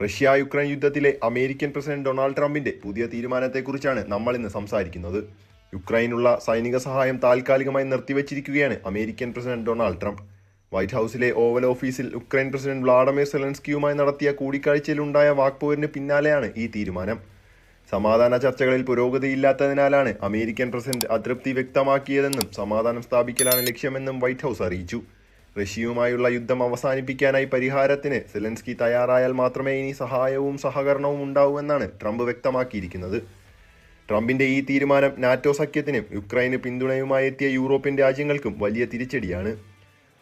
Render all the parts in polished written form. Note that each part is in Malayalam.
റഷ്യ യുക്രൈൻ യുദ്ധത്തിലെ അമേരിക്കൻ പ്രസിഡന്റ് ഡൊണാൾഡ് ട്രംപിന്റെ പുതിയ തീരുമാനത്തെക്കുറിച്ചാണ് നമ്മൾ ഇന്ന് സംസാരിക്കുന്നത്. യുക്രൈനുള്ള സൈനിക സഹായം താൽക്കാലികമായി നിർത്തിവച്ചിരിക്കുകയാണ് American president Donald Trump. White ഹൌസിലെ ഓവൽ ഓഫീസിൽ യുക്രൈൻ പ്രസിഡന്റ് വ്ളാഡിമിർ സെലൻസ്കിയുമായി നടത്തിയ കൂടിക്കാഴ്ചയിലുണ്ടായ വാക്പോരിന് പിന്നാലെയാണ് ഈ തീരുമാനം. സമാധാന ചർച്ചകളിൽ പുരോഗതിയില്ലാത്തതിനാലാണ് അമേരിക്കൻ പ്രസിഡന്റ് അതൃപ്തി വ്യക്തമാക്കിയതെന്നും സമാധാനം സ്ഥാപിക്കലാണ് ലക്ഷ്യമെന്നും വൈറ്റ് ഹൌസ് അറിയിച്ചു. റഷ്യയുമായുള്ള യുദ്ധം അവസാനിപ്പിക്കാനായി പരിഹാരത്തിന് സെലൻസ്കി തയ്യാറായാൽ മാത്രമേ ഇനി സഹായവും സഹകരണവും ഉണ്ടാവൂ എന്നാണ് ട്രംപ് വ്യക്തമാക്കിയിരിക്കുന്നത്. ട്രംപിന്റെ ഈ തീരുമാനം നാറ്റോ സഖ്യത്തിനും യുക്രൈന് പിന്തുണയുമായി എത്തിയ യൂറോപ്യൻ രാജ്യങ്ങൾക്കും വലിയ തിരിച്ചടിയാണ്.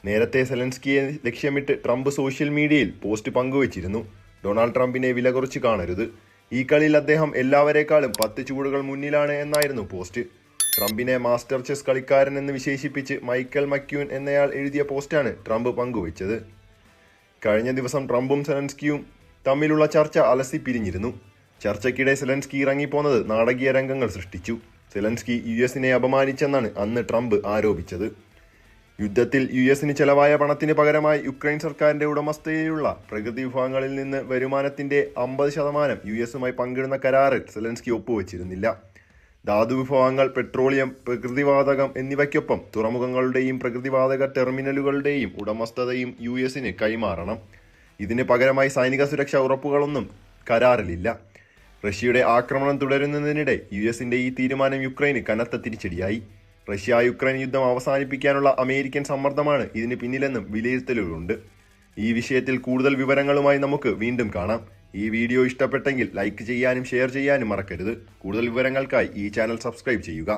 നേരത്തെ സെലൻസ്കിയെ ലക്ഷ്യമിട്ട് ട്രംപ് സോഷ്യൽ മീഡിയയിൽ പോസ്റ്റ് പങ്കുവച്ചിരുന്നു. ഡൊണാൾഡ് ട്രംപിനെ വില കുറച്ച് കാണരുത്, ഈ കളിയിൽ അദ്ദേഹം എല്ലാവരേക്കാളും 10 ചുവടുകൾ മുന്നിലാണ് എന്നായിരുന്നു പോസ്റ്റ്. ട്രംപിനെ മാസ്റ്റർ ചെസ് കളിക്കാരൻ എന്ന് വിശേഷിപ്പിച്ച് മൈക്കൽ മക്യൂൻ എന്നയാൾ എഴുതിയ പോസ്റ്റാണ് ട്രംപ് പങ്കുവച്ചത്. കഴിഞ്ഞ ദിവസം ട്രംപും സെലൻസ്കിയും തമ്മിലുള്ള ചർച്ച അലസി പിരിഞ്ഞിരുന്നു. ചർച്ചയ്ക്കിടെ സെലൻസ്കി ഇറങ്ങിപ്പോന്നത് നാടകീയ രംഗങ്ങൾ സൃഷ്ടിച്ചു. സെലൻസ്കി യുഎസിനെ അപമാനിച്ചെന്നാണ് അന്ന് ട്രംപ് ആരോപിച്ചത്. യുദ്ധത്തിൽ യുഎസിന് ചെലവായ പണത്തിന് പകരമായി യുക്രൈൻ സർക്കാരിന്റെ ഉടമസ്ഥതയിലുള്ള പ്രകൃതി വിഭവങ്ങളിൽ നിന്ന് വരുമാനത്തിന്റെ 50% യുഎസുമായി പങ്കിടുന്ന കരാറിൽ സെലൻസ്കി ഒപ്പുവച്ചിരുന്നില്ല. ധാതുവിഭവങ്ങൾ, പെട്രോളിയം, പ്രകൃതിവാതകം എന്നിവയ്ക്കൊപ്പം തുറമുഖങ്ങളുടെയും പ്രകൃതിവാതക ടെർമിനലുകളുടെയും ഉടമസ്ഥതയും യുഎസിന് കൈമാറണം. ഇതിന് പകരമായി സൈനിക സുരക്ഷാ ഉറപ്പുകളൊന്നും കരാറിലില്ല. റഷ്യയുടെ ആക്രമണം തുടരുന്നതിനിടെ യുഎസിന്റെ ഈ തീരുമാനം യുക്രൈന് കനത്ത തിരിച്ചടിയായി. റഷ്യ യുക്രൈൻ യുദ്ധം അവസാനിപ്പിക്കാനുള്ള അമേരിക്കൻ സമ്മർദ്ദമാണ് ഇതിന് പിന്നിലെന്നും വിലയിരുത്തലുകളുണ്ട്. ഈ വിഷയത്തിൽ കൂടുതൽ വിവരങ്ങളുമായി നമുക്ക് വീണ്ടും കാണാം. ഈ വീഡിയോ ഇഷ്ടപ്പെട്ടെങ്കിൽ ലൈക്ക് ചെയ്യാനും ഷെയർ ചെയ്യാനും മറക്കരുത്. കൂടുതൽ വിവരങ്ങൾക്കായി ഈ ചാനൽ സബ്സ്ക്രൈബ് ചെയ്യുക.